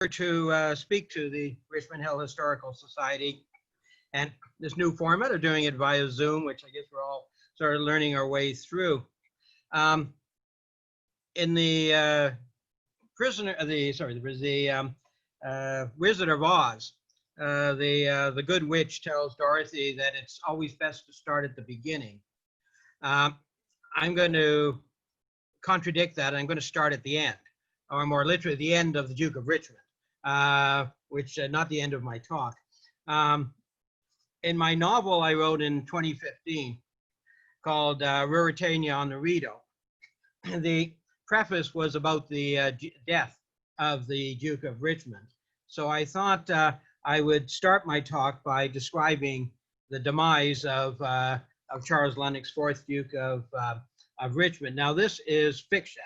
to speak to the Richmond Hill Historical Society and this new format of doing it via Zoom, which I guess we're all sort of learning our way through. In the Wizard of Oz, the good witch tells Dorothy that it's always best to start at the beginning. I'm going to contradict that. I'm going to start at the end, or more literally the end of the Duke of Richmond, which not the end of my talk. In my novel I wrote in 2015 called Ruritania on the Rideau, the preface was about the death of the Duke of Richmond. So I thought I would start my talk by describing the demise of Charles Lennox, 4th Duke of Richmond. Now this is fiction.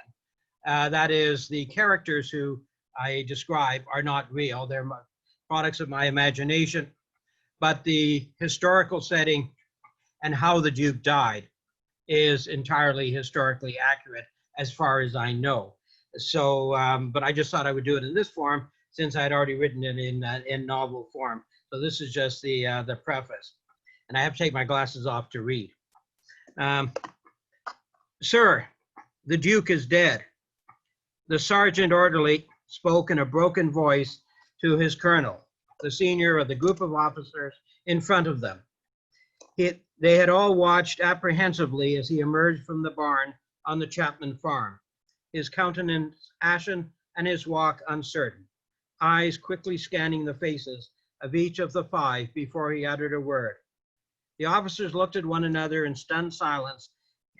That is, the characters who I describe are not real. They're products of my imagination, but the historical setting and how the Duke died is entirely historically accurate as far as I know. So, but I just thought I would do it in this form since I'd already written it in novel form. So this is just the preface. And I have to take my glasses off to read. Sir, the Duke is dead. The sergeant orderly spoke in a broken voice to his colonel, the senior of the group of officers in front of them. They had all watched apprehensively as he emerged from the barn on the Chapman farm, his countenance ashen and his walk uncertain, eyes quickly scanning the faces of each of the 5 before he uttered a word. The officers looked at one another in stunned silence,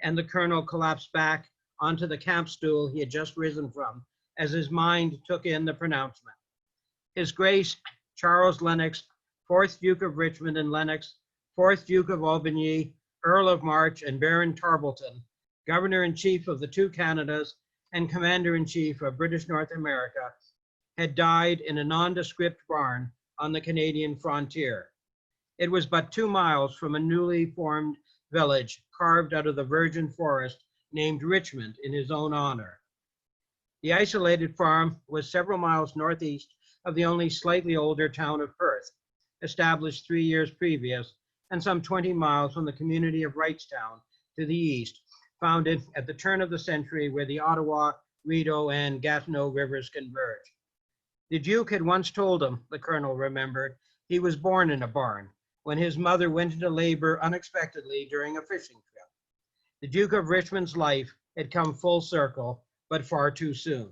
and the colonel collapsed back onto the camp stool he had just risen from as his mind took in the pronouncement. His Grace Charles Lennox, 4th Duke of Richmond and Lennox, 4th Duke of Albany, Earl of March, and Baron Tarleton, Governor-in-Chief of the 2 Canadas and Commander-in-Chief of British North America, had died in a nondescript barn on the Canadian frontier. It was but 2 miles from a newly formed village carved out of the virgin forest named Richmond in his own honor. The isolated farm was several miles northeast of the only slightly older town of Perth, established 3 years previous, and some 20 miles from the community of Wrightstown to the east, founded at the turn of the century where the Ottawa, Rideau, and Gatineau rivers converge. The Duke had once told him, the colonel remembered, he was born in a barn when his mother went into labor unexpectedly during a fishing trip. The Duke of Richmond's life had come full circle, but far too soon.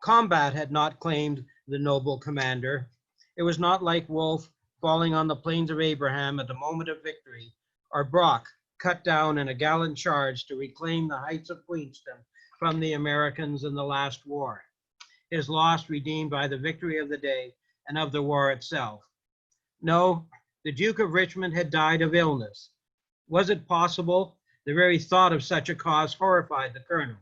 Combat had not claimed the noble commander. It was not like Wolfe falling on the plains of Abraham at the moment of victory, or Brock cut down in a gallant charge to reclaim the heights of Queenston from the Americans in the last war, his loss redeemed by the victory of the day and of the war itself. No, the Duke of Richmond had died of illness. Was it possible? The very thought of such a cause horrified the colonel,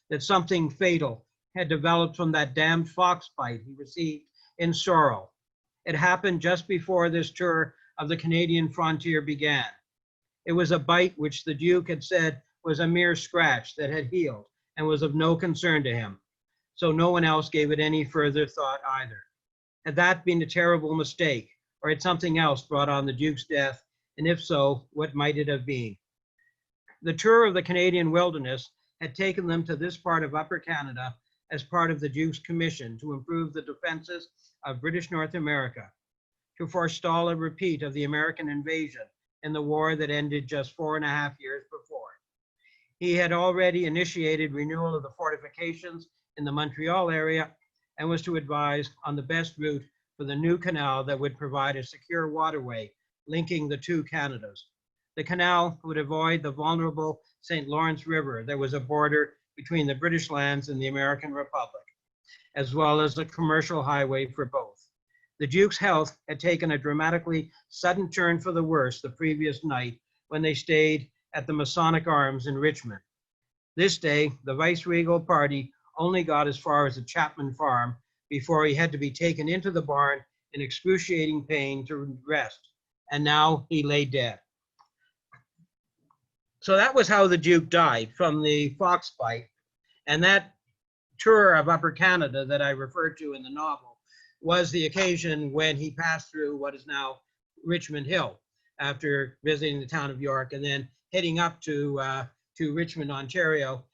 that something fatal had developed from that damned fox bite he received in Sorrel. It happened just before this tour of the Canadian frontier began. It was a bite which the Duke had said was a mere scratch that had healed and was of no concern to him. So no one else gave it any further thought either. Had that been a terrible mistake, or had something else brought on the Duke's death? And if so, what might it have been? The tour of the Canadian wilderness had taken them to this part of Upper Canada as part of the Duke's commission to improve the defenses of British North America, to forestall a repeat of the American invasion in the war that ended just 4.5 years before. He had already initiated renewal of the fortifications in the Montreal area and was to advise on the best route for the new canal that would provide a secure waterway linking the 2 Canadas. The canal would avoid the vulnerable St. Lawrence River that was a border between the British lands and the American Republic, as well as a commercial highway for both. The Duke's health had taken a dramatically sudden turn for the worse the previous night when they stayed at the Masonic Arms in Richmond. This day, the viceregal party only got as far as the Chapman farm before he had to be taken into the barn in excruciating pain to rest, and now he lay dead. So that was how the Duke died, from the fox bite. And that tour of Upper Canada that I referred to in the novel was the occasion when he passed through what is now Richmond Hill after visiting the town of York, and then heading up to Richmond, Ontario.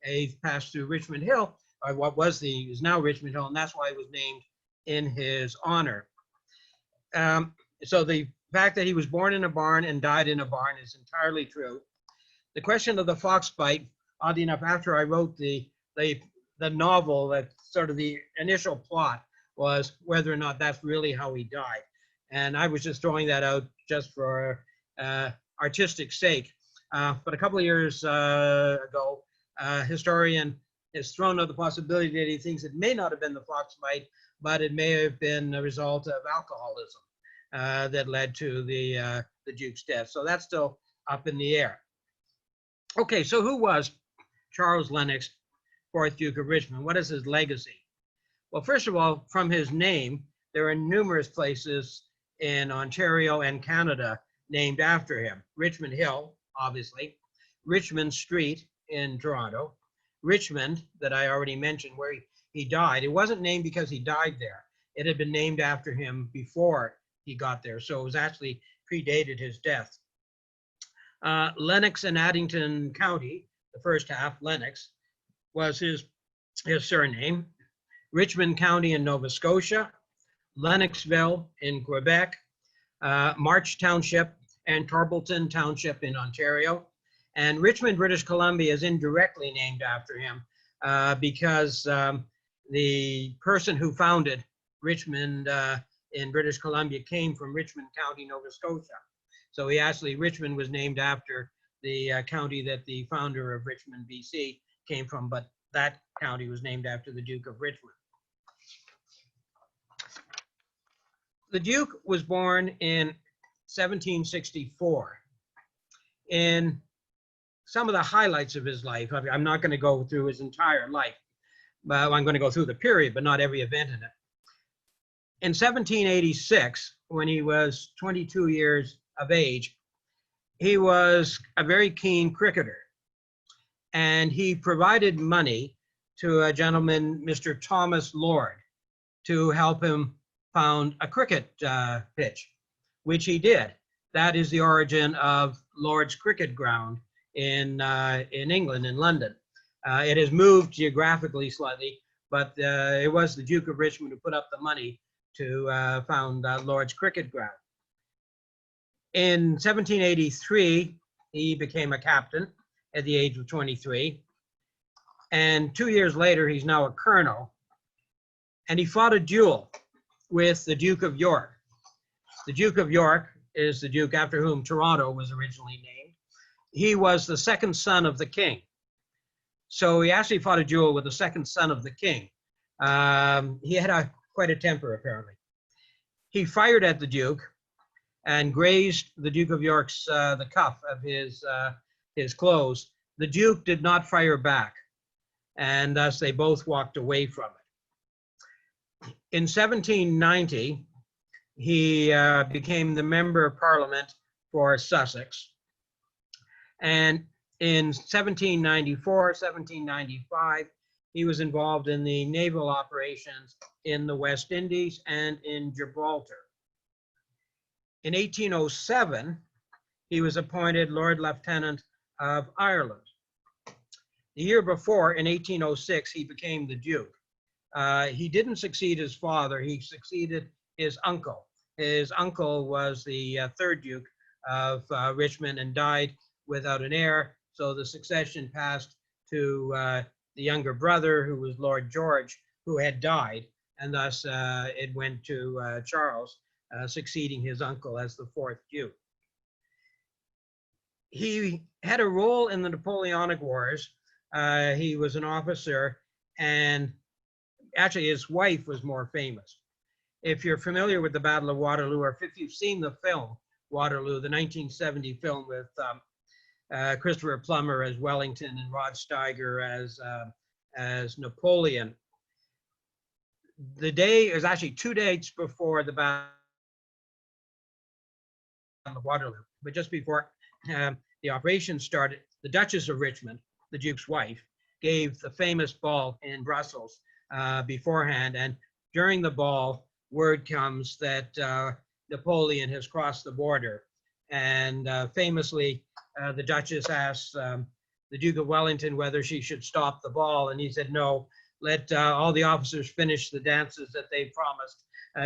He passed through Richmond Hill, or what is now Richmond Hill, and that's why it was named in his honor. So the fact that he was born in a barn and died in a barn is entirely true. The question of the fox bite, oddly enough, after I wrote the novel, that sort of the initial plot was whether or not that's really how he died. And I was just throwing that out just for artistic sake. But a couple of years ago, a historian has thrown out the possibility that he thinks it may not have been the fox bite, but it may have been a result of alcoholism that led to the Duke's death. So that's still up in the air. Okay, so who was Charles Lennox, 4th Duke of Richmond? What is his legacy? Well, first of all, from his name, there are numerous places in Ontario and Canada named after him. Richmond Hill, obviously, Richmond Street in Toronto, Richmond, that I already mentioned, where he died. It wasn't named because he died there. It had been named after him before he got there, so it was actually predated his death. Lennox in Addington County, the first half, Lennox, was his surname. Richmond County in Nova Scotia, Lennoxville in Quebec, March Township and Tarbleton Township in Ontario. And Richmond, British Columbia is indirectly named after him because the person who founded Richmond in British Columbia came from Richmond County, Nova Scotia. So Richmond was named after the county that the founder of Richmond, BC came from, but that county was named after the Duke of Richmond. The Duke was born in 1764. In some of the highlights of his life, I'm not going to go through his entire life, but I'm going to go through the period, but not every event in it. In 1786, when he was 22 years of age, he was a very keen cricketer, and he provided money to a gentleman, Mr. Thomas Lord, to help him found a cricket pitch, which he did. That is the origin of Lord's Cricket Ground in England, in London. It has moved geographically slightly, but it was the Duke of Richmond who put up the money to found Lord's Cricket Ground. In 1783, he became a captain at the age of 23. And 2 years later, he's now a colonel. And he fought a duel with the Duke of York. The Duke of York is the Duke after whom Toronto was originally named. He was the second son of the king. So he actually fought a duel with the second son of the king. He had quite a temper, apparently. He fired at the Duke and grazed the Duke of York's the cuff of his clothes. The Duke did not fire back, and thus they both walked away from it. In 1790, he became the Member of Parliament for Sussex. And in 1794, 1795, he was involved in the naval operations in the West Indies and in Gibraltar. In 1807, he was appointed Lord Lieutenant of Ireland. The year before, in 1806, he became the Duke. He didn't succeed his father, he succeeded his uncle. His uncle was the third Duke of Richmond and died without an heir, so the succession passed to the younger brother, who was Lord George, who had died, and thus it went to Charles, succeeding his uncle as the fourth Duke. He had a role in the Napoleonic Wars. He was an officer, and actually his wife was more famous. If you're familiar with the Battle of Waterloo, or if you've seen the film Waterloo, the 1970 film with Christopher Plummer as Wellington and Rod Steiger as Napoleon, the day is actually 2 days before the Battle of Waterloo, but just before the operation started, the Duchess of Richmond, the Duke's wife, gave the famous ball in Brussels beforehand, and during the ball, word comes that Napoleon has crossed the border. And famously, the Duchess asked the Duke of Wellington whether she should stop the ball. And he said, no, let all the officers finish the dances that they promised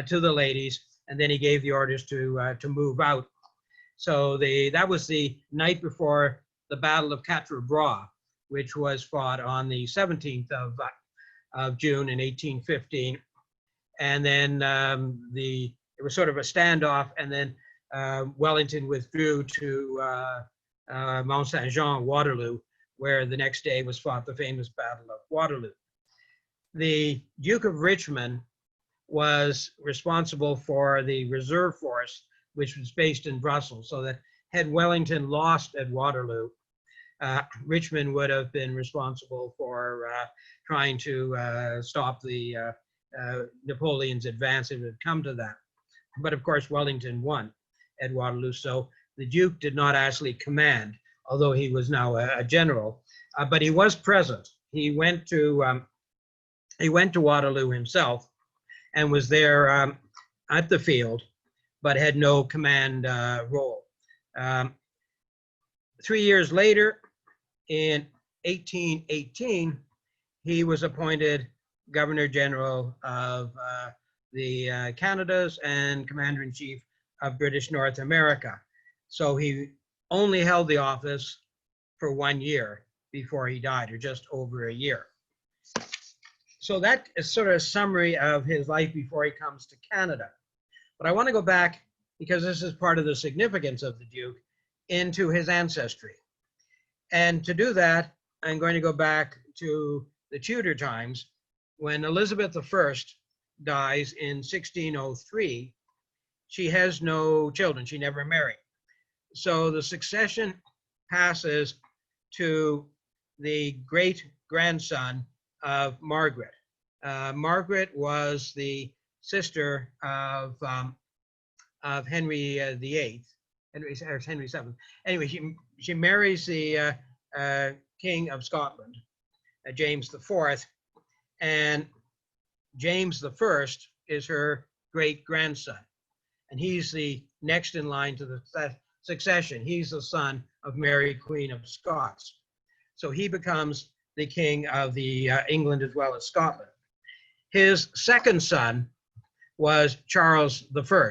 to the ladies. And then he gave the orders to move out. So that was the night before the Battle of Quatre Bras, which was fought on the 17th of June in 1815. And then it was sort of a standoff, and then Wellington withdrew to Mont Saint-Jean, Waterloo, where the next day was fought the famous Battle of Waterloo. The Duke of Richmond was responsible for the reserve force, which was based in Brussels, so that had Wellington lost at Waterloo, Richmond would have been responsible for trying to stop the Napoleon's advance if it had come to that. But of course, Wellington won at Waterloo, so the Duke did not actually command, although he was now a general, but he was present. He went to Waterloo himself and was there at the field, but had no command role. 3 years later, in 1818, he was appointed Governor General of the Canadas and Commander-in-Chief of British North America. So he only held the office for 1 year before he died, or just over a year. So that is sort of a summary of his life before he comes to Canada. But I want to go back, because this is part of the significance of the Duke, into his ancestry. And to do that, I'm going to go back to the Tudor times, when Elizabeth I dies in 1603. She has no children. She never married. So the succession passes to the great-grandson of Margaret. Margaret was the sister of Henry VIII, Henry VII. Anyway, she marries the King of Scotland, James IV, and James I is her great-grandson, and he's the next in line to the succession. He's the son of Mary, Queen of Scots. So he becomes the king of the England as well as Scotland. His second son was Charles I,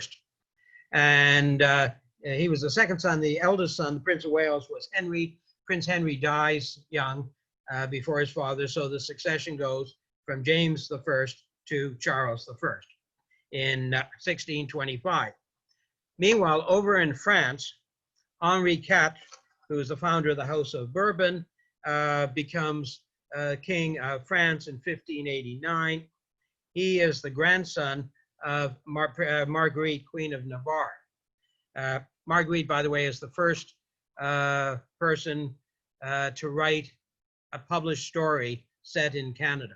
and he was the second son. The eldest son, the Prince of Wales, was Henry. Prince Henry dies young before his father, so the succession goes from James I to Charles I in 1625. Meanwhile, over in France, Henri IV, who is the founder of the House of Bourbon, becomes King of France in 1589. He is the grandson of Marguerite, Queen of Navarre. Marguerite, by the way, is the first person to write a published story set in Canada.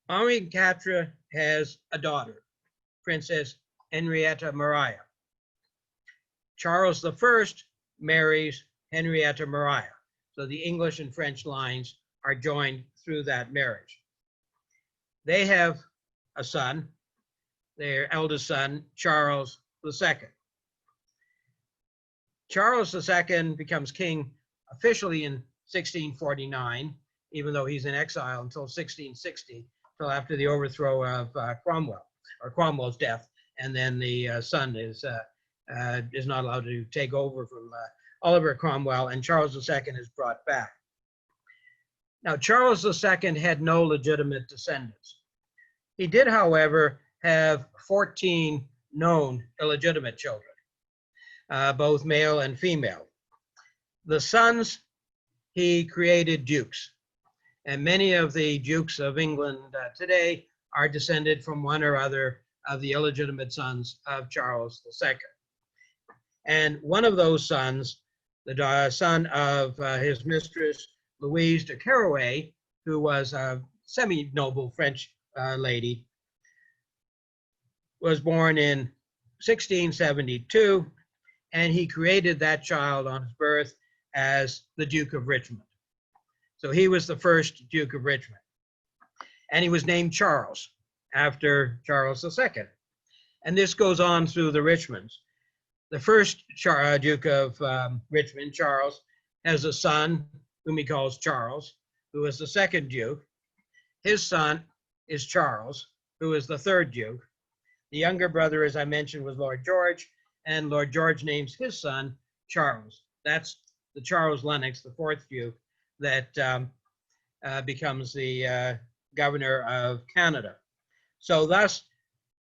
Henri IV has a daughter, Princess Henrietta Maria. Charles I marries Henrietta Maria. So the English and French lines are joined through that marriage. They have a son, their eldest son, Charles II. Charles II becomes king officially in 1649, even though he's in exile until 1660, until after the overthrow of Cromwell, or Cromwell's death, and then the son is not allowed to take over from Oliver Cromwell, and Charles II is brought back. Now, Charles II had no legitimate descendants. He did, however, have 14 known illegitimate children, both male and female. The sons, he created dukes, and many of the dukes of England today are descended from one or other of the illegitimate sons of Charles II. And one of those sons, the son of his mistress, Louise de Carouet, who was a semi-noble French lady, was born in 1672, and he created that child on his birth as the Duke of Richmond. So he was the first Duke of Richmond. and he was named Charles after Charles II. And this goes on through the Richmonds. The first Duke of Richmond, Charles, has a son whom he calls Charles, who is the second Duke. His son is Charles, who is the third Duke. The younger brother, as I mentioned, was Lord George, and Lord George names his son Charles. That's the Charles Lennox, the fourth Duke, that becomes the governor of Canada. So thus,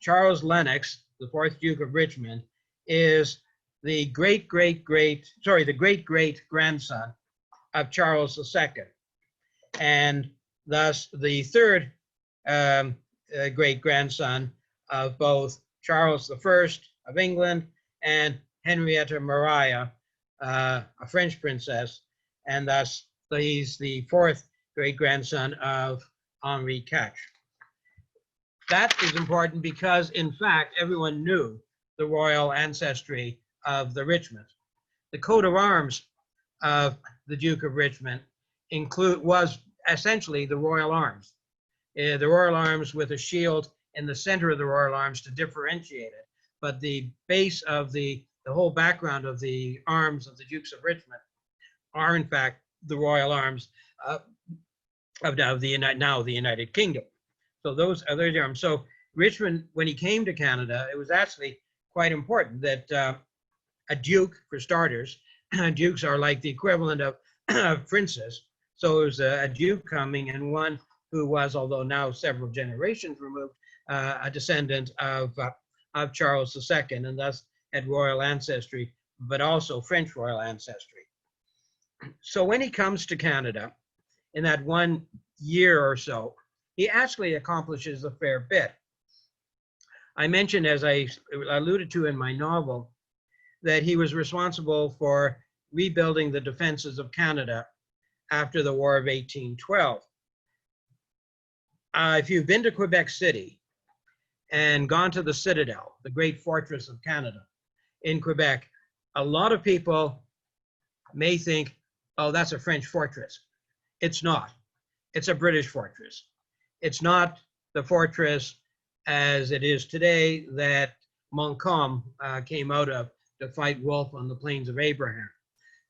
Charles Lennox, the fourth Duke of Richmond, is the great-great-grandson of Charles II, and thus the third great-grandson of both Charles I of England and Henrietta Maria, a French princess, and thus he's the fourth great-grandson of Henri IV. That is important because, in fact, everyone knew the royal ancestry of the Richmonds. The coat of arms of the Duke of Richmond was essentially the royal arms. The royal arms with a shield in the center of the royal arms to differentiate it. But the base of the whole background of the arms of the Dukes of Richmond are, in fact, the royal arms of the United Kingdom. So those are their arms. So Richmond, when he came to Canada, it was actually quite important that a duke, for starters, dukes are like the equivalent of princes. So it was a duke coming, and one who was, although now several generations removed, a descendant of Charles II, and thus had royal ancestry, but also French royal ancestry. So when he comes to Canada, in that 1 year or so, he actually accomplishes a fair bit. I mentioned, as I alluded to in my novel, that he was responsible for rebuilding the defenses of Canada after the War of 1812. If you've been to Quebec City and gone to the Citadel, the great fortress of Canada in Quebec, a lot of people may think, oh, that's a French fortress. It's not. It's a British fortress. It's not the fortress as it is today that Montcalm came out of to fight Wolfe on the Plains of Abraham.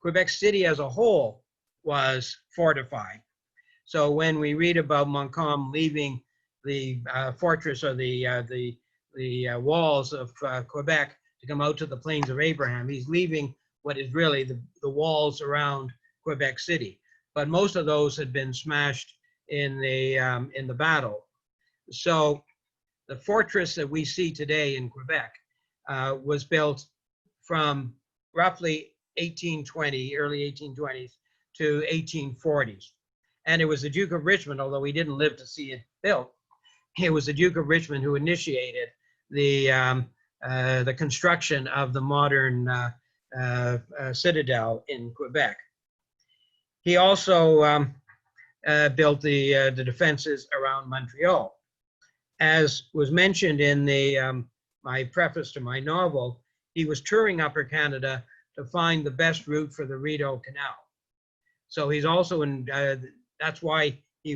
Quebec City as a whole was fortified. So when we read about Montcalm leaving the fortress or the walls of Quebec to come out to the Plains of Abraham, he's leaving what is really the walls around Quebec City. But most of those had been smashed in the battle. So the fortress that we see today in Quebec was built from roughly 1820, early 1820s to 1840s. And it was the Duke of Richmond, although he didn't live to see it built, it was the Duke of Richmond who initiated the construction of the modern citadel in Quebec. He also built the defenses around Montreal. As was mentioned in my preface to my novel, he was touring Upper Canada to find the best route for the Rideau Canal. So he's also that's why he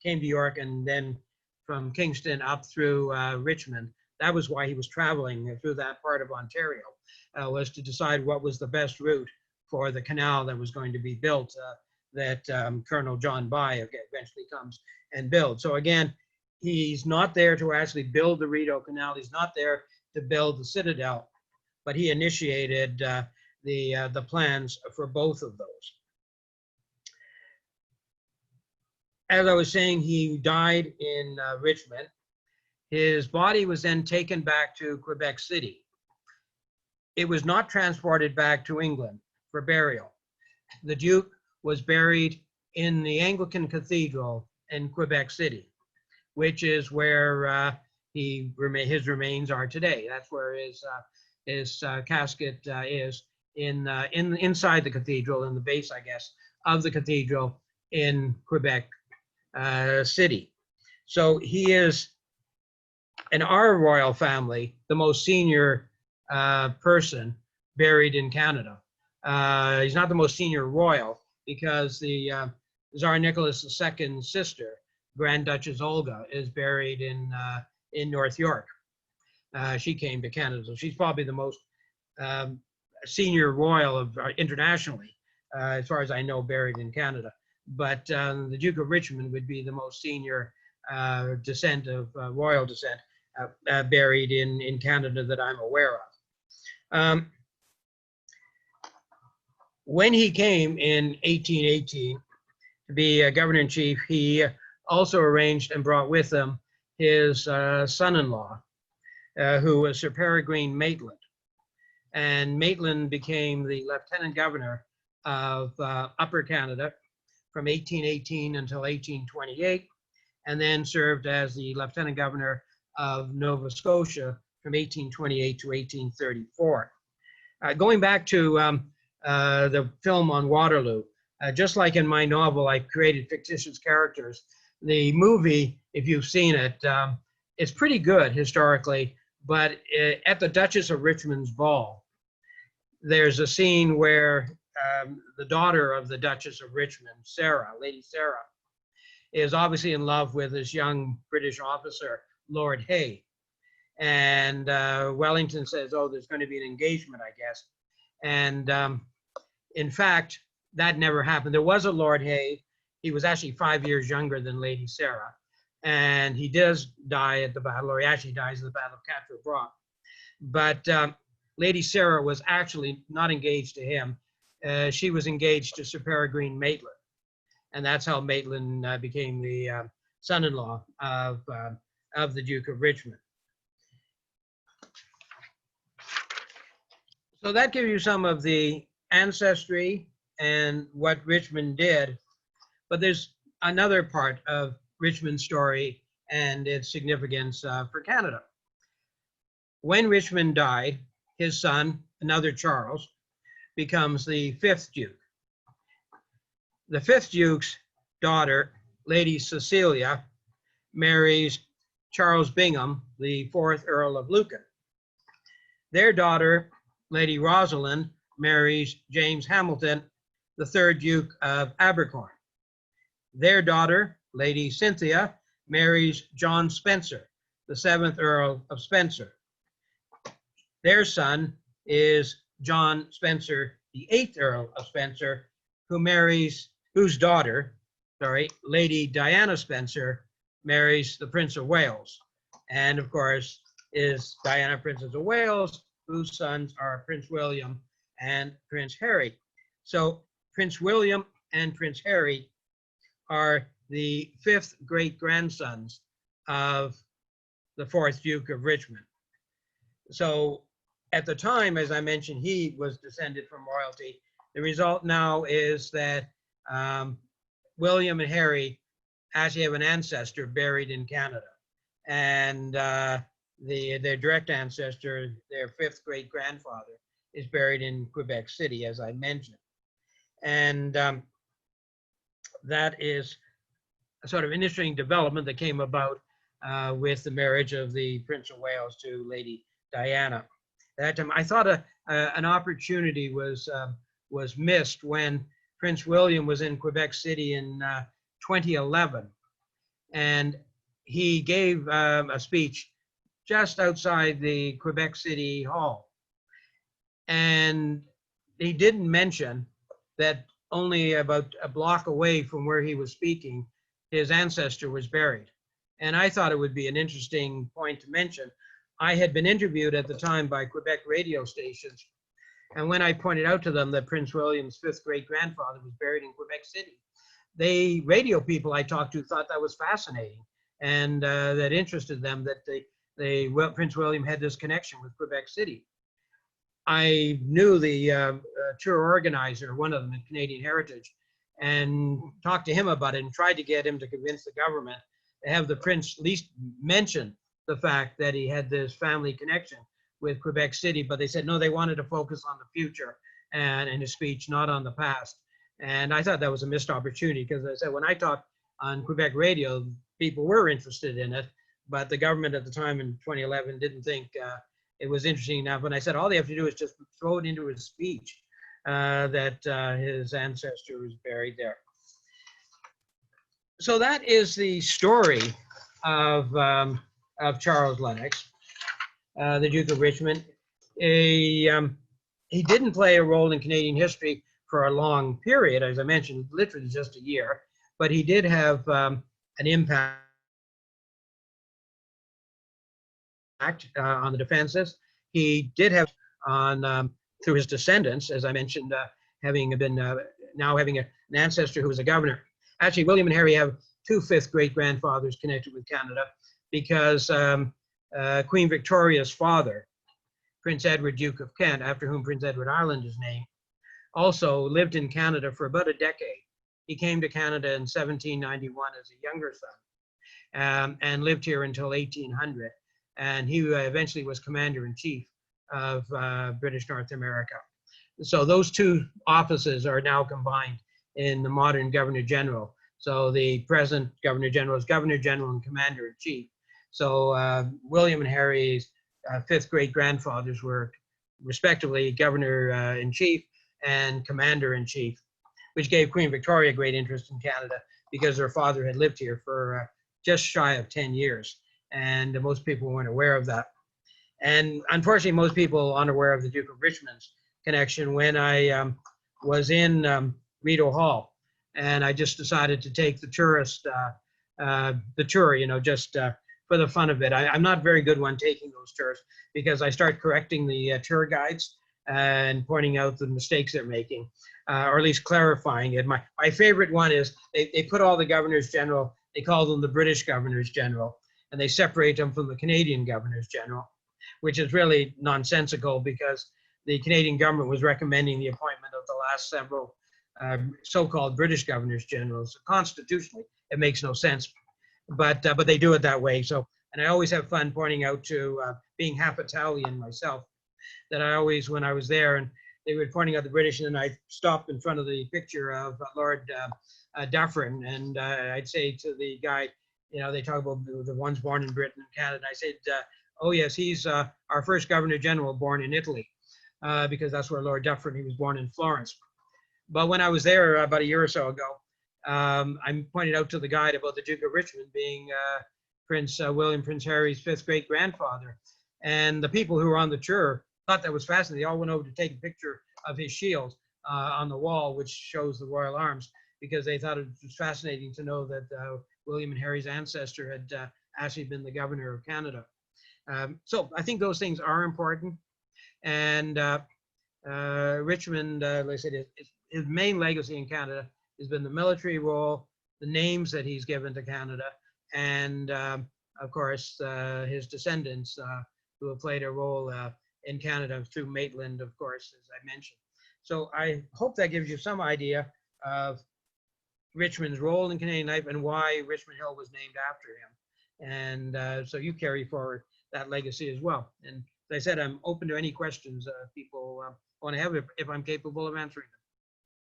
came to York, and then from Kingston up through Richmond. That was why he was traveling through that part of Ontario, was to decide what was the best route for the canal that was going to be built, that Colonel John By eventually comes and builds. So again, he's not there to actually build the Rideau Canal. He's not there to build the Citadel, but he initiated the plans for both of those. As I was saying, he died in Richmond. His body was then taken back to Quebec City. It was not transported back to England for burial. The Duke was buried in the Anglican Cathedral in Quebec City, which is where his remains are today. That's where his casket is inside the cathedral, in the base, I guess, of the cathedral in Quebec City. So he is, in our royal family, the most senior person buried in Canada. He's not the most senior royal, because the Tsar Nicholas II's sister Grand Duchess Olga is buried in North York. She came to Canada, so she's probably the most senior royal of internationally, as far as I know, buried in Canada. But the Duke of Richmond would be the most senior descent of royal descent buried in Canada that I'm aware of. When he came in 1818 to be governor-in-chief, he also arranged and brought with him his son-in-law, who was Sir Peregrine Maitland. And Maitland became the lieutenant governor of Upper Canada from 1818 until 1828, and then served as the lieutenant governor of Nova Scotia from 1828 to 1834. Going back to the film on Waterloo, just like in my novel, I created fictitious characters. The movie, if you've seen it, is pretty good historically, but at the Duchess of Richmond's ball, there's a scene where the daughter of the Duchess of Richmond, Sarah, Lady Sarah, is obviously in love with this young British officer, Lord Hay. And Wellington says, oh, there's going to be an engagement, I guess. And in fact, that never happened. There was a Lord Hay. He was actually 5 years younger than Lady Sarah. And he does die at the battle, or he actually dies at the Battle of Quatre Bras. But Lady Sarah was actually not engaged to him. She was engaged to Sir Peregrine Maitland. And that's how Maitland became the son-in-law of the Duke of Richmond. So that gives you some of the ancestry and what Richmond did. But there's another part of Richmond's story and its significance for Canada. When Richmond died, his son, another Charles, becomes the fifth Duke. The fifth Duke's daughter, Lady Cecilia, marries Charles Bingham, the fourth Earl of Lucan. Their daughter, Lady Rosalind, marries James Hamilton, the third Duke of Abercorn. Their daughter, Lady Cynthia, marries John Spencer, the seventh Earl of Spencer. Their son is John Spencer, the eighth Earl of Spencer, whose daughter, Lady Diana Spencer, marries the Prince of Wales. And of course, is Diana Princess of Wales, whose sons are Prince William and Prince Harry. So Prince William and Prince Harry are the fifth great-grandsons of the fourth Duke of Richmond. So at the time, as I mentioned, he was descended from royalty. The result now is that William and Harry actually have an ancestor buried in Canada. And their direct ancestor, their fifth great-grandfather, is buried in Quebec City, as I mentioned. And that is a sort of interesting development that came about with the marriage of the Prince of Wales to Lady Diana. At that time, I thought an opportunity was missed when Prince William was in Quebec City in 2011, and he gave a speech just outside the Quebec City Hall. And he didn't mention that only about a block away from where he was speaking, his ancestor was buried. And I thought it would be an interesting point to mention. I had been interviewed at the time by Quebec radio stations. And when I pointed out to them that Prince William's fifth great-grandfather was buried in Quebec City, the radio people I talked to thought that was fascinating, and that interested them, that Prince William had this connection with Quebec City. I knew the tour organizer, one of them in Canadian Heritage, and talked to him about it and tried to get him to convince the government to have the prince at least mention the fact that he had this family connection with Quebec City, but they said no, they wanted to focus on the future and in his speech, not on the past. And I thought that was a missed opportunity, because I said when I talked on Quebec radio, people were interested in it, but the government at the time in 2011 didn't think it was interesting enough. And I said all they have to do is just throw it into his speech that his ancestor was buried there. So that is the story of Charles Lennox, the Duke of Richmond. He didn't play a role in Canadian history for a long period, as I mentioned, literally just a year, but he did have an impact on the defenses. He did have on through his descendants, as I mentioned, having been now having an ancestor who was a governor. Actually, William and Harry have two fifth great grandfathers connected with Canada because Queen Victoria's father, Prince Edward, Duke of Kent, after whom Prince Edward Island is named, also lived in Canada for about a decade. He came to Canada in 1791 as a younger son and lived here until 1800. And he eventually was commander-in-chief of British North America. So those two offices are now combined in the modern Governor-General. So the present Governor-General is Governor-General and Commander-in-Chief. So William and Harry's fifth great-grandfathers were respectively Governor-in-Chief and Commander-in-Chief, which gave Queen Victoria great interest in Canada because her father had lived here for just shy of 10 years. And most people weren't aware of that. And unfortunately, most people aren't aware of the Duke of Richmond's connection. When I was in Rideau Hall, and I just decided to take the tour, just for the fun of it. I'm not very good when taking those tours because I start correcting the tour guides and pointing out the mistakes they're making, or at least clarifying it. My favorite one is they put all the governors general, they call them the British governors general, and they separate them from the Canadian governors general, which is really nonsensical because the Canadian government was recommending the appointment of the last several so-called British governors generals. So constitutionally, it makes no sense, but they do it that way. So, and I always have fun pointing out to being half Italian myself, that I always, when I was there and they were pointing out the British, and then I stopped in front of the picture of Lord Dufferin, and I'd say to the guy, they talk about the ones born in Britain and Canada. I said, oh yes, he's our first Governor General born in Italy, because that's where Lord Dufferin, he was born in Florence. But when I was there about a year or so ago, I pointed out to the guide about the Duke of Richmond being Prince William, Prince Harry's fifth great grandfather. And the people who were on the tour thought that was fascinating. They all went over to take a picture of his shield on the wall, which shows the royal arms, because they thought it was fascinating to know that William and Harry's ancestor had actually been the governor of Canada. So I think those things are important. And Richmond, like I said, his main legacy in Canada has been the military role, the names that he's given to Canada, and of course his descendants who have played a role in Canada through Maitland, of course, as I mentioned. So I hope that gives you some idea of Richmond's role in Canadian life and why Richmond Hill was named after him. And so you carry forward that legacy as well. And as I said, I'm open to any questions people want to have if I'm capable of answering them.